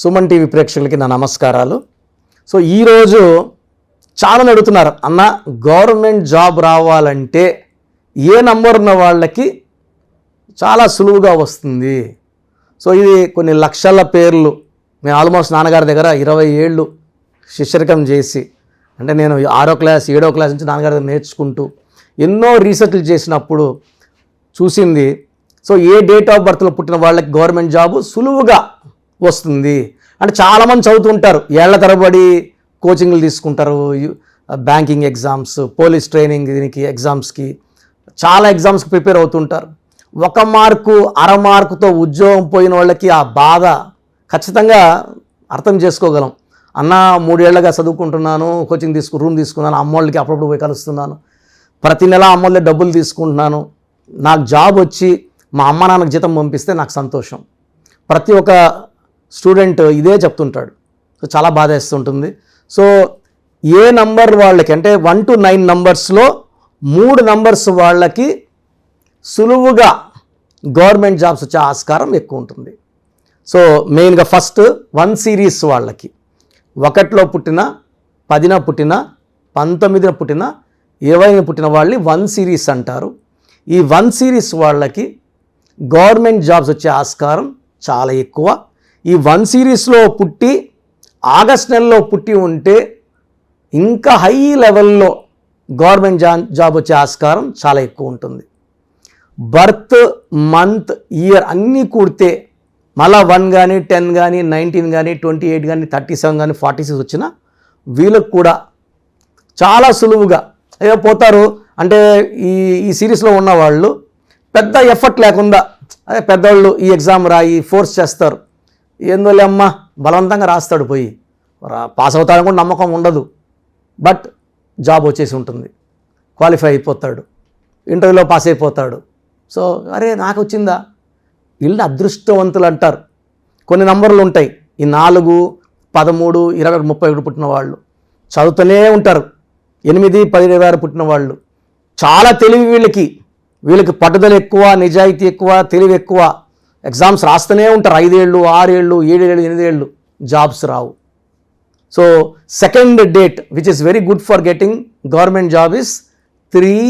Suman TV ప్రేక్షకులకి నా నమస్కారాలు. సో ఈరోజు చాలా అడుగుతున్నారు, అన్న గవర్నమెంట్ జాబ్ రావాలంటే ఏ నంబర్ ఉన్న వాళ్ళకి చాలా సులువుగా వస్తుంది. సో ఇది కొన్ని లక్షల పేర్లు. నేను ఆల్మోస్ట్ నాన్నగారి దగ్గర 20 ఏళ్ళు శిష్యరికం చేసి, అంటే నేను 6వ క్లాస్ 7వ క్లాస్ నుంచి నాన్నగారి దగ్గర నేర్చుకుంటూ ఎన్నో రీసెర్చ్లు చేసినప్పుడు చూసింది. సో ఏ డేట్ ఆఫ్ బర్త్లో పుట్టిన వాళ్ళకి గవర్నమెంట్ జాబు సులువుగా వస్తుంది అంటే చాలామంది చదువుతుంటారు, ఏళ్ల తరబడి కోచింగ్లు తీసుకుంటారు, బ్యాంకింగ్ ఎగ్జామ్స్, పోలీస్ ట్రైనింగ్, దీనికి ఎగ్జామ్స్కి చాలా ఎగ్జామ్స్కి ప్రిపేర్ అవుతుంటారు. 1 మార్కు 1/2 మార్కుతో ఉద్యోగం పోయిన వాళ్ళకి ఆ బాధ ఖచ్చితంగా అర్థం చేసుకోగలం. అన్న 3 ఏళ్ళగా చదువుకుంటున్నాను, కోచింగ్ రూమ్ తీసుకున్నాను, అమ్మోళ్ళకి అప్పుడప్పుడు పోయి కలుస్తున్నాను, ప్రతి నెల అమ్మోళ్ళే డబ్బులు తీసుకుంటున్నాను, నాకు జాబ్ వచ్చి మా అమ్మ నాన్నకు జీతం పంపిస్తే నాకు సంతోషం. ప్రతి ఒక్క స్టూడెంట్ ఇదే చెప్తుంటాడు. సో చాలా బాధ వేస్తుంటుంది. సో ఏ నంబర్ వాళ్ళకి అంటే 1 to 9 నంబర్స్లో 3 నంబర్స్ వాళ్ళకి సులువుగా గవర్నమెంట్ జాబ్స్ వచ్చే ఆస్కారం ఎక్కువ ఉంటుంది. సో మెయిన్గా ఫస్ట్ 1 సిరీస్ వాళ్ళకి, 1లో పుట్టిన, 10న పుట్టిన, 19న పుట్టిన, 20న పుట్టిన వాళ్ళని 1 సిరీస్ అంటారు. ఈ 1 సిరీస్ వాళ్ళకి గవర్నమెంట్ జాబ్స్ వచ్చే ఆస్కారం చాలా ఎక్కువ. ఈ 1 సిరీస్లో పుట్టి ఆగస్ట్ నెలలో పుట్టి ఉంటే ఇంకా హై లెవెల్లో గవర్నమెంట్ జాబ్ వచ్చే ఆస్కారం చాలా ఎక్కువ ఉంటుంది. బర్త్, మంత్, ఇయర్ అన్నీ కూడితే మళ్ళా 1 కానీ 10 కానీ 19 కానీ 28 కానీ 37 కానీ 46 వచ్చినా వీళ్ళకు కూడా చాలా సులువుగా ఏదో పోతారు. అంటే ఈ సిరీస్లో ఉన్నవాళ్ళు పెద్ద ఎఫర్ట్ లేకుండా, అదే పెద్దవాళ్ళు ఈ ఎగ్జామ్ రాయి ఫోర్స్ చేస్తారు, ఏందోలే అమ్మ బలవంతంగా రాస్తాడు, పోయి పాస్ అవుతాడని కూడా నమ్మకం ఉండదు, బట్ జాబ్ వచ్చేసి ఉంటుంది, క్వాలిఫై అయిపోతాడు, ఇంటర్వ్యూలో పాస్ అయిపోతాడు. సో అరే నాకు వచ్చిందా, వీళ్ళు అదృష్టవంతులు అంటారు. కొన్ని నంబర్లు ఉంటాయి, ఈ 4, 13, 21, 31 పుట్టిన వాళ్ళు చదువుతూనే ఉంటారు. 8, 10, 26 పుట్టిన వాళ్ళు చాలా తెలివి, వీళ్ళకి పట్టుదల ఎక్కువ, నిజాయితీ ఎక్కువ, తెలివి ఎక్కువ, ఎగ్జామ్స్ రాస్తూనే ఉంటారు. 5 ఏళ్ళు 6 ఏళ్ళు 7 ఏళ్ళు 8 ఏళ్ళు jobs Rao. So second date which is very good for getting government job is 3,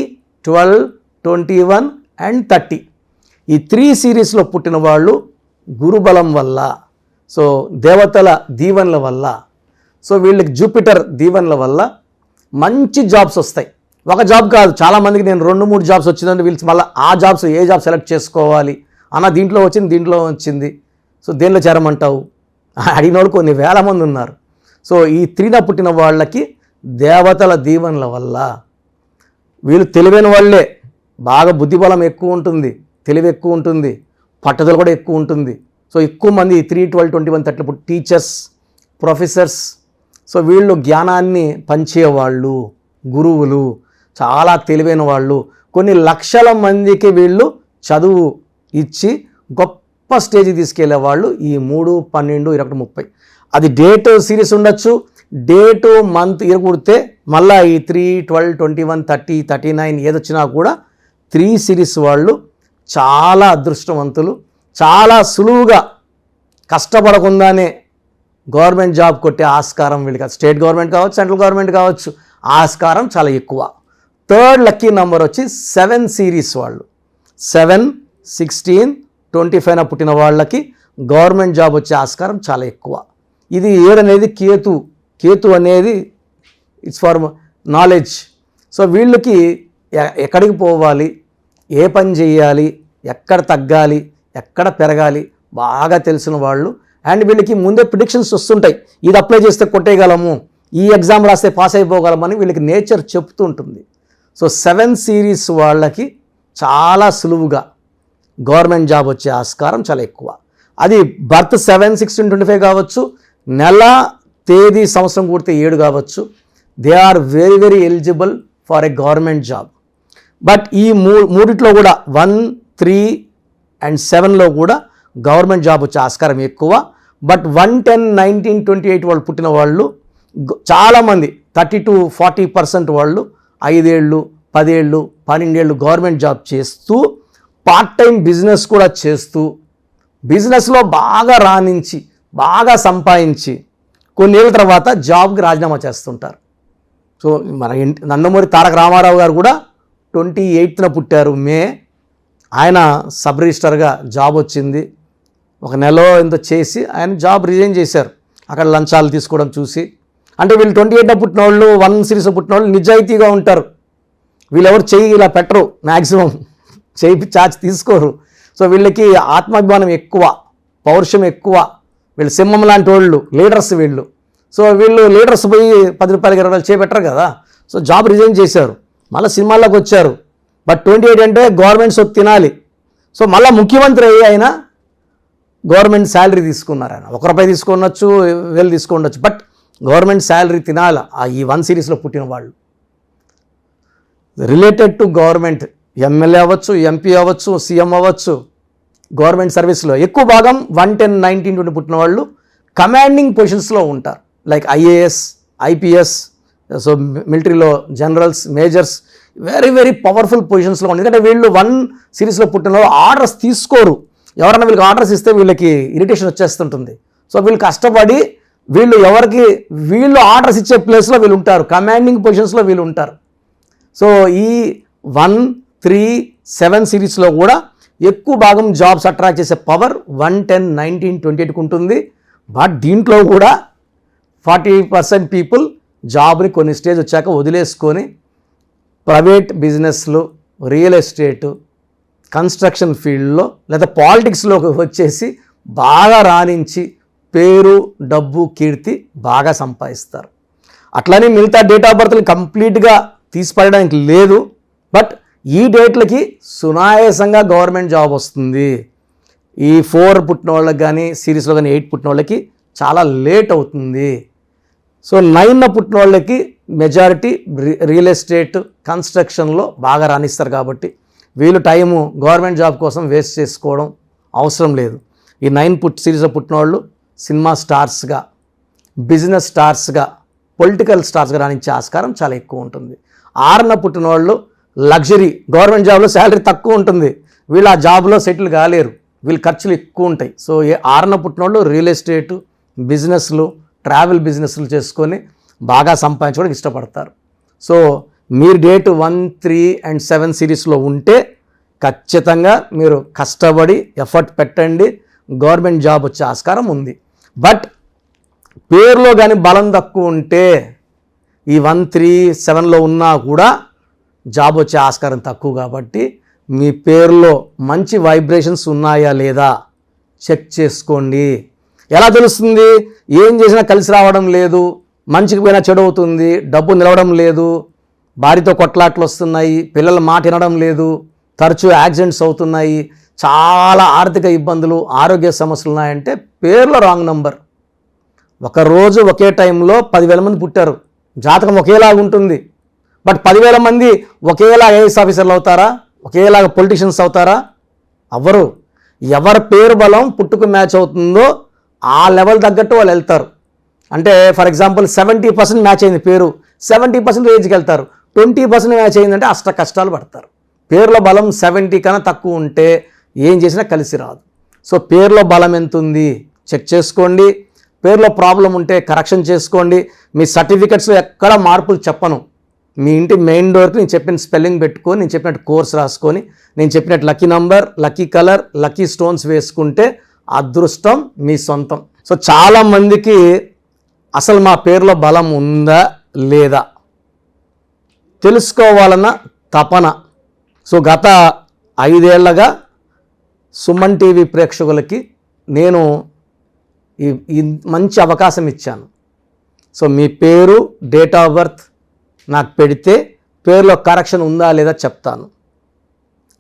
12, 21 and 30. ఈ 3 సిరీస్లో పుట్టిన వాళ్ళు గురుబలం వల్ల, సో దేవతల దీవెనల వల్ల, సో వీళ్ళకి జూపిటర్ దీవెనల వల్ల మంచి జాబ్స్ వస్తాయి. ఒక జాబ్ కాదు, చాలామందికి నేను 2-3 జాబ్స్ వచ్చిందని వీళ్ళు మళ్ళీ ఆ జాబ్స్ ఏ జాబ్ సెలెక్ట్ చేసుకోవాలి అన్న, దీంట్లో వచ్చింది, సో దేనిలో చేరమంటావు అడిగినోడు కొన్ని వేల మంది ఉన్నారు. సో ఈ 3న పుట్టిన వాళ్ళకి దేవతల దీవెనల వల్ల వీళ్ళు తెలివైన వాళ్ళే, బాగా బుద్ధిబలం ఎక్కువ ఉంటుంది, తెలివి ఎక్కువ ఉంటుంది, పట్టుదల కూడా ఎక్కువ ఉంటుంది. సో ఎక్కువ మంది 3, 12, 21, 30 టీచర్స్, ప్రొఫెసర్స్, సో వీళ్ళు జ్ఞానాన్ని పంచేవాళ్ళు, గురువులు, చాలా తెలివైన వాళ్ళు, కొన్ని లక్షల మందికి వీళ్ళు చదువు ఇచ్చి గొప్ప స్టేజ్కి తీసుకెళ్లే వాళ్ళు ఈ 3, 12, 21, 30. అది డేట్ సిరీస్ ఉండొచ్చు, డేటు మంత్ ఇయర్ కుడితే మళ్ళీ ఈ 3, 12, 21, 30, 39 ఏదొచ్చినా కూడా 3 సిరీస్ వాళ్ళు చాలా అదృష్టవంతులు. చాలా సులువుగా కష్టపడకుండానే గవర్నమెంట్ జాబ్ కొట్టే ఆస్కారం వీళ్ళకి, స్టేట్ గవర్నమెంట్ కావచ్చు, సెంట్రల్ గవర్నమెంట్ కావచ్చు, ఆస్కారం చాలా ఎక్కువ. థర్డ్ లక్కీ నెంబర్ వచ్చి 7 సిరీస్ వాళ్ళు, 7, 16, 25న పుట్టిన వాళ్ళకి గవర్నమెంట్ జాబ్ వచ్చే ఆస్కారం చాలా ఎక్కువ. ఇది ఏదనేది కేతు అనేది ఇట్స్ ఫర్ నాలెడ్జ్. సో వీళ్ళకి ఎక్కడికి పోవాలి, ఏ పని చేయాలి, ఎక్కడ తగ్గాలి, ఎక్కడ పెరగాలి బాగా తెలిసిన వాళ్ళు. అండ్ వీళ్ళకి ముందే ప్రిడిక్షన్స్ వస్తుంటాయి, ఇది అప్లై చేస్తే కొట్టేయగలము, ఈ ఎగ్జామ్ రాస్తే పాస్ అయిపోగలమని వీళ్ళకి నేచర్ చెప్తూ ఉంటుంది. సో 7 సిరీస్ వాళ్ళకి చాలా సులువుగా గవర్నమెంట్ జాబ్ వచ్చే ఆస్కారం చాలా ఎక్కువ. అది బర్త్ 7, 16, 25 కావచ్చు, నెల, తేదీ, సంవత్సరం కూడితే 7 కావచ్చు. They are very very eligible for a government job. But ఈ మూడిట్లో కూడా 1, 3 and 7లో కూడా గవర్నమెంట్ జాబ్ వచ్చే ఆస్కారం ఎక్కువ. బట్ 1, 10, 19, 28 వాళ్ళు పుట్టిన వాళ్ళు చాలామంది 30 to 40% వాళ్ళు 5 ఏళ్ళు 10 ఏళ్ళు 12 ఏళ్ళు గవర్నమెంట్ జాబ్ చేస్తూ పార్ట్ టైం బిజినెస్ కూడా చేస్తూ బిజినెస్లో బాగా రాణించి బాగా సంపాదించి కొన్నేళ్ళ తర్వాత జాబ్కి రాజీనామా చేస్తుంటారు. సో మన నందమూరి తారక రామారావు గారు కూడా 28న పుట్టారు మే. ఆయన సబ్ రిజిస్టర్గా జాబ్ వచ్చింది. ఒక నెల ఎంతో చేసి ఆయన జాబ్ రిజైన్ చేశారు అక్కడ లంచాలు తీసుకోవడం చూసి. అంటే వీళ్ళు 28 పుట్టిన వాళ్ళు 1 సిరీస్లో పుట్టిన వాళ్ళు నిజాయితీగా ఉంటారు. వీళ్ళెవరు చెయ్యి ఇలా పెట్టరు, మ్యాక్సిమం చేయి చార్జ్ తీసుకోరు. సో వీళ్ళకి ఆత్మాభిమానం ఎక్కువ, పౌరుషం ఎక్కువ. వీళ్ళు సింహం లాంటి వాళ్ళు, లీడర్స్ వీళ్ళు. సో వీళ్ళు లీడర్స్ పోయి 10 రూపాయలకి 20 రూపాయలు చేపెట్టరు కదా. సో జాబ్ రిజైన్ చేశారు, మళ్ళీ సినిమాల్లోకి వచ్చారు. బట్ 28 అంటే గవర్నమెంట్ సొత్తు తినాలి. సో మళ్ళీ ముఖ్యమంత్రి అయ్యి ఆయన గవర్నమెంట్ శాలరీ తీసుకున్నారు. ఆయన 1 రూపాయి తీసుకున్నచ్చు, 1000 తీసుకుండొచ్చు, బట్ గవర్నమెంట్ శాలరీ తినాలి ఈ 1 సిరీస్లో పుట్టిన వాళ్ళు. రిలేటెడ్ టు గవర్నమెంట్, ఎమ్మెల్యే అవ్వచ్చు, ఎంపీ అవ్వచ్చు, సీఎం అవ్వచ్చు, గవర్నమెంట్ సర్వీస్లో ఎక్కువ భాగం 110, 19, 20 పుట్టిన వాళ్ళు కమాండింగ్ పొజిషన్స్లో ఉంటారు. లైక్ ఐఏఎస్, ఐపీఎస్, సో మిలిటరీలో generals, majors, very very powerful పొజిషన్స్లో ఉంది. ఎందుకంటే వీళ్ళు 1 సిరీస్లో పుట్టిన వాళ్ళు ఆర్డర్స్ తీసుకోరు. ఎవరైనా వీళ్ళకి ఆర్డర్స్ ఇస్తే వీళ్ళకి ఇరిటేషన్ వచ్చేస్తుంటుంది. సో వీళ్ళు కష్టపడి వీళ్ళు ఆర్డర్స్ ఇచ్చే ప్లేస్లో వీళ్ళు ఉంటారు, కమాండింగ్ పొజిషన్స్లో వీళ్ళు ఉంటారు. సో ఈ 1, 3, 7 సిరీస్లో కూడా ఎక్కువ భాగం జాబ్స్ అట్రాక్ట్ చేసే పవర్ 110, 19, 28కి ఉంటుంది. బట్ దీంట్లో కూడా 40% పీపుల్ జాబ్ని కొన్ని స్టేజ్ వచ్చాక వదిలేసుకొని ప్రైవేట్ బిజినెస్లు, రియల్ ఎస్టేటు, కన్స్ట్రక్షన్ ఫీల్డ్లో లేదా పాలిటిక్స్లోకి వచ్చేసి బాగా రాణించి పేరు, డబ్బు, కీర్తి బాగా సంపాదిస్తారు. అట్లనే మిగతా డేట్ ఆఫ్ బర్త్ని కంప్లీట్గా తీసిపడడానికి లేదు. బట్ ఈ డేట్లకి సునాయాసంగా గవర్నమెంట్ జాబ్ వస్తుంది. ఈ 4 పుట్టిన వాళ్ళకి కానీ, సిరీస్లో కానీ 8 పుట్టిన వాళ్ళకి చాలా లేట్ అవుతుంది. సో 9 పుట్టిన వాళ్ళకి మెజారిటీ రియల్ ఎస్టేట్, కన్స్ట్రక్షన్లో బాగా రాణిస్తారు. కాబట్టి వీళ్ళు టైము గవర్నమెంట్ జాబ్ కోసం వేస్ట్ చేసుకోవడం అవసరం లేదు. ఈ 9 సిరీస్లో పుట్టిన వాళ్ళు సినిమా స్టార్స్గా, బిజినెస్ స్టార్స్గా, పొలిటికల్ స్టార్స్గా రాణించే ఆస్కారం చాలా ఎక్కువ ఉంటుంది. 6న పుట్టిన వాళ్ళు లగ్జరీ, గవర్నమెంట్ జాబ్లో శాలరీ తక్కువ ఉంటుంది, వీళ్ళు ఆ జాబ్లో సెటిల్ కాలేరు, వీళ్ళ ఖర్చులు ఎక్కువ ఉంటాయి. సో 6న పుట్టిన వాళ్ళు రియల్ ఎస్టేటు, బిజినెస్లు, ట్రావెల్ బిజినెస్లు చేసుకొని బాగా సంపాదించుకోవడానికి ఇష్టపడతారు. సో మీరు డేట్ 1, 3 and 7 సిరీస్లో ఉంటే ఖచ్చితంగా మీరు కష్టపడి ఎఫర్ట్ పెట్టండి, గవర్నమెంట్ జాబ్ వచ్చే ఆస్కారం ఉంది. బట్ పేరులో కానీ బలం తక్కువ ఉంటే ఈ 1, 3, 7లో ఉన్నా కూడా జాబ్ వచ్చే ఆస్కారం తక్కువ. కాబట్టి మీ పేరులో మంచి వైబ్రేషన్స్ ఉన్నాయా లేదా చెక్ చేసుకోండి. ఎలా తెలుస్తుంది? ఏం చేసినా కలిసి రావడం లేదు, మంచికి పోయినా చెడు అవుతుంది, డబ్బు నిలవడం లేదు, భార్యతో కొట్లాట్లు వస్తున్నాయి, పిల్లల మాట వినడం లేదు, తరచూ యాక్సిడెంట్స్ అవుతున్నాయి, చాలా ఆర్థిక ఇబ్బందులు, ఆరోగ్య సమస్యలు ఉన్నాయంటే పేరులో రాంగ్ నంబర్. ఒకరోజు ఒకే టైంలో 10,000 మంది పుట్టారు, జాతకం ఒకేలాగా ఉంటుంది. బట్ 10,000 మంది ఒకేలా ఐఏఎస్ ఆఫీసర్లు అవుతారా? ఒకేలాగా పొలిటీషియన్స్ అవుతారా? అవ్వరు. ఎవరి పేరు బలం పుట్టుకు మ్యాచ్ అవుతుందో ఆ లెవెల్ తగ్గట్టు వాళ్ళు వెళ్తారు. అంటే ఫర్ ఎగ్జాంపుల్ 70% మ్యాచ్ అయింది పేరు, 70% రేంజ్కి వెళ్తారు. 20% మ్యాచ్ అయిందంటే అష్ట కష్టాలు పడతారు. పేరులో బలం 70 కన్నా తక్కువ ఉంటే ఏం చేసినా కలిసి రాదు. సో పేరులో బలం ఎంత ఉంది చెక్ చేసుకోండి. పేరులో ప్రాబ్లం ఉంటే కరెక్షన్ చేసుకోండి. మీ సర్టిఫికెట్స్లో ఎక్కడ మార్పులు చెప్పను. మీ ఇంటి మెయిన్ డోర్కి నేను చెప్పిన స్పెల్లింగ్ పెట్టుకొని, నేను చెప్పినట్టు కోర్స్ రాసుకొని, నేను చెప్పినట్టు lucky number, lucky colour, lucky stones వేసుకుంటే అదృష్టం మీ సొంతం. సో చాలామందికి అసలు మా పేరులో బలం ఉందా లేదా తెలుసుకోవాలన్న తపన. సో గత 5 ఏళ్లుగా సుమన్ టీవీ ప్రేక్షకులకి నేను ఈ మంచి అవకాశం ఇచ్చాను. సో మీ పేరు, డేట్ ఆఫ్ బర్త్ నాకు పెడితే పేరులో కరెక్షన్ ఉందా లేదా చెప్తాను.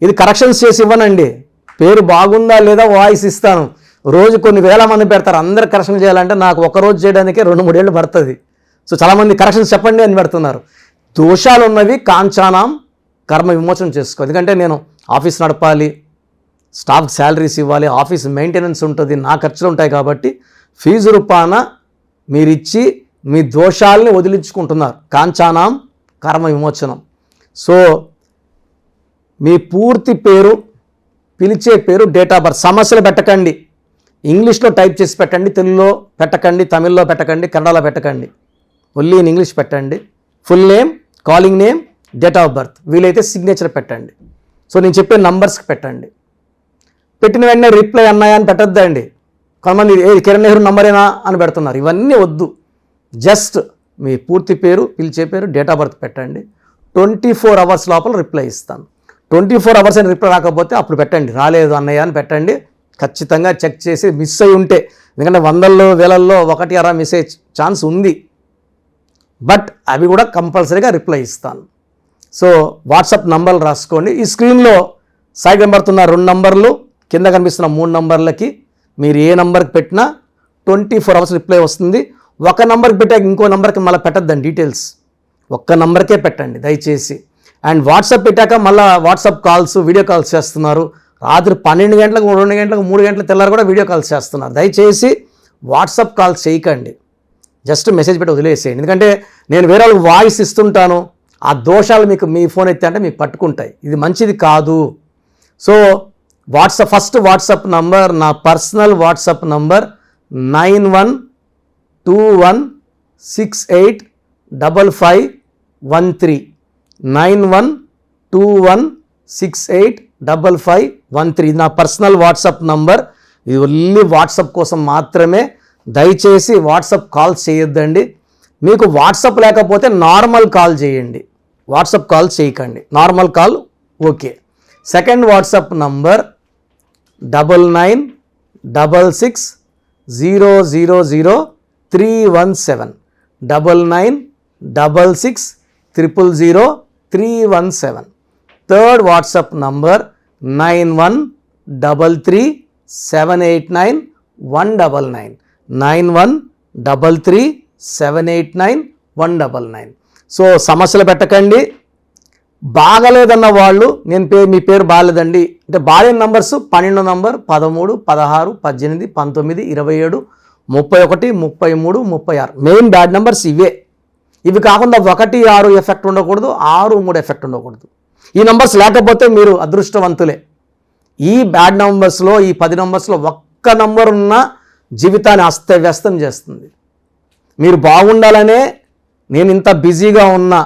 ఇది కరెక్షన్స్ చేసి ఇవ్వనండి, పేరు బాగుందా లేదా వాయిస్ ఇస్తాను. రోజు కొన్ని వేల మంది పెడతారు, అందరు కరెక్షన్ చేయాలంటే నాకు ఒకరోజు చేయడానికే 2-3 ఏళ్ళు పడుతుంది. సో చాలామంది కరెక్షన్స్ చెప్పండి అని పెడుతున్నారు. దోషాలు ఉన్నవి కాంచానాం కర్మ విమోచన చేసుకో. ఎందుకంటే నేను ఆఫీస్ నడపాలి, స్టాఫ్ శాలరీస్ ఇవ్వాలి, ఆఫీస్ మెయింటెనెన్స్ ఉంటుంది, నా ఖర్చులు ఉంటాయి. కాబట్టి ఫీజు రూపాన మీరిచ్చి మీ దోషాలని వదిలించుకుంటున్నారు. కాంచానాం కర్మ విమోచనం. సో మీ పూర్తి పేరు, పిలిచే పేరు, డేట్ ఆఫ్ బర్త్, సమస్యలు పెట్టకండి. ఇంగ్లీష్లో టైప్ చేసి పెట్టండి, తెలుగులో పెట్టకండి, తమిళ్లో పెట్టకండి, కన్నడలో పెట్టకండి. ఓన్లీ ఇన్ ఇంగ్లీష్ పెట్టండి. Full name, calling name, date of birth, వీలైతే సిగ్నేచర్ పెట్టండి. సో నేను చెప్పే నంబర్స్కి పెట్టండి. పెట్టిన వెంటనే రిప్లై అన్నాయా అని పెట్టొద్దండి. కొంతమంది కిరణ్ నెహ్రూ నంబరేనా అని పెడుతున్నారు. ఇవన్నీ వద్దు. జస్ట్ మీ పూర్తి పేరు, పిలిచే పేరు, డేట్ ఆఫ్ బర్త్ పెట్టండి. 24 అవర్స్ లోపల రిప్లై ఇస్తాను. 24 అవర్స్ అని రిప్లై రాకపోతే అప్పుడు పెట్టండి, రాలేదు అన్నయ్య అని పెట్టండి. ఖచ్చితంగా చెక్ చేసి మిస్ అయి ఉంటే, ఎందుకంటే వందల్లో వేలల్లో ఒకటి అరా మిస్ అయ్యే ఛాన్స్ ఉంది, బట్ అవి కూడా కంపల్సరీగా రిప్లై ఇస్తాను. సో వాట్సాప్ నంబర్లు రాసుకోండి. ఈ స్క్రీన్లో సైడ్ కనబడుతున్న 2 నంబర్లు, కింద కనిపిస్తున్న 3 నంబర్లకి మీరు ఏ నంబర్కి పెట్టినా 24 అవర్స్ రిప్లై వస్తుంది. ఒక నంబర్కి పెట్టాక ఇంకో నంబర్కి మళ్ళీ పెట్టద్దండి డీటెయిల్స్, ఒక్క నంబర్కే పెట్టండి దయచేసి. అండ్ వాట్సాప్ పెట్టాక మళ్ళీ వాట్సాప్ కాల్స్, వీడియో కాల్స్ చేస్తున్నారు. రాత్రి 12 గంటలకు, 2 గంటలకు, 3 గంటలకు తెల్లారు కూడా వీడియో కాల్స్ చేస్తున్నారు. దయచేసి వాట్సాప్ కాల్స్ చేయకండి, జస్ట్ మెసేజ్ పెట్టి వదిలేసేయండి. ఎందుకంటే నేను వేరే వాళ్ళకి వాయిస్ ఇస్తుంటాను, ఆ దోషాలు మీకు మీ ఫోన్ ఎత్తే అంటే మీకు పట్టుకుంటాయి. ఇది మంచిది కాదు. సో ఫస్ట్ వాట్సాప్ నంబర్, నా పర్సనల్ వాట్సాప్ నంబర్ 9121685513 9121685513. ఇది నా పర్సనల్ వాట్సాప్ నంబర్. ఇది ఓన్లీ వాట్సాప్ కోసం మాత్రమే. దయచేసి వాట్సాప్ కాల్ చేయొద్దండి. మీకు వాట్సాప్ లేకపోతే నార్మల్ కాల్ చేయండి, వాట్సాప్ కాల్ చేయకండి. Normal call okay. Second WhatsApp number 9966000317 9966000317. Third WhatsApp number 9133789199 9133789199. So సమస్యలు పెట్టకండి. బాగలేదన్న వాళ్ళు, మీ పేరు బాగలేదండి అంటే బాలేని numbers 12 number, 13, 16, 18, 19, 27, 31, 33, 36 main bad numbers ఇవే. ఇవి కాకుండా 1, 6 ఎఫెక్ట్ ఉండకూడదు, 6, 3 ఎఫెక్ట్ ఉండకూడదు. ఈ నంబర్స్ లేకపోతే మీరు అదృష్టవంతులే. ఈ బ్యాడ్ నంబర్స్లో, ఈ 10 నంబర్స్లో ఒక్క నంబర్ ఉన్న జీవితాన్ని అస్తవ్యస్తం చేస్తుంది. మీరు బాగుండాలనే నేను ఇంత బిజీగా ఉన్నా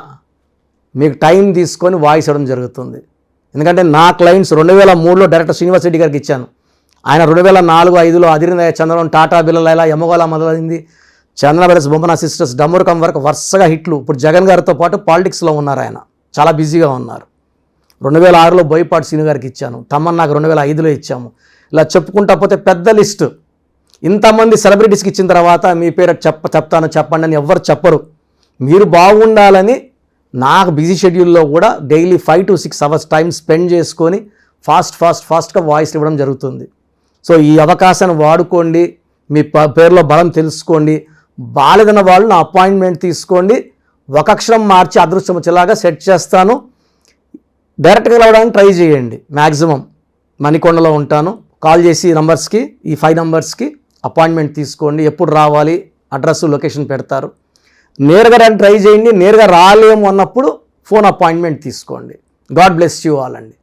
మీకు టైం తీసుకొని వాయిస్ ఇవ్వడం జరుగుతుంది. ఎందుకంటే నా క్లయింట్స్ 2003లో డైరెక్టర్ శ్రీనివాస్ రెడ్డి గారికి ఇచ్చాను. ఆయన 2004-5లో అదిరిందయ్య చంద్రబాబు, టాటా బిర్లా, యమగోళ మొదలైంది, చంద్ర బ్రదర్స్, బొమ్మన సిస్టర్స్, డమ్మూరకం వరకు వరుసగా హిట్లు. ఇప్పుడు జగన్ గారితో పాటు పాలిటిక్స్లో ఉన్నారు. ఆయన చాలా బిజీగా ఉన్నారు. 2006లో బోయపాటి శ్రీను గారికి ఇచ్చాను. తమన్నాకు 2005లో ఇచ్చాము. ఇలా చెప్పుకుంటా పోతే పెద్ద లిస్టు. ఇంతమంది సెలబ్రిటీస్కి ఇచ్చిన తర్వాత మీ పేరు చెప్తాను చెప్పండి అని ఎవ్వరు చెప్పరు. మీరు బాగుండాలని నాకు బిజీ షెడ్యూల్లో కూడా daily 5 to 6 hours time spend చేసుకొని ఫాస్ట్గా వాయిస్ ఇవ్వడం జరుగుతుంది. సో ఈ అవకాశాన్ని వాడుకోండి. మీ పేరులో బలం తెలుసుకోండి. బాలేదన్న వాళ్ళు నా అపాయింట్మెంట్ తీసుకోండి. ఒక అక్షరం మార్చి అదృష్టం వచ్చేలాగా సెట్ చేస్తాను. డైరెక్ట్గా రావడానికి ట్రై చేయండి. మ్యాక్సిమం మణికొండలో ఉంటాను. కాల్ చేసి ఈ నంబర్స్కి, ఈ 5 నంబర్స్కి అపాయింట్మెంట్ తీసుకోండి. ఎప్పుడు రావాలి, అడ్రస్, లొకేషన్ పెడతారు. నేరుగా ట్రై చేయండి. నేరుగా రాలేము అన్నప్పుడు ఫోన్ అపాయింట్మెంట్ తీసుకోండి. గాడ్ బ్లెస్ యూ ఆల్ అండి.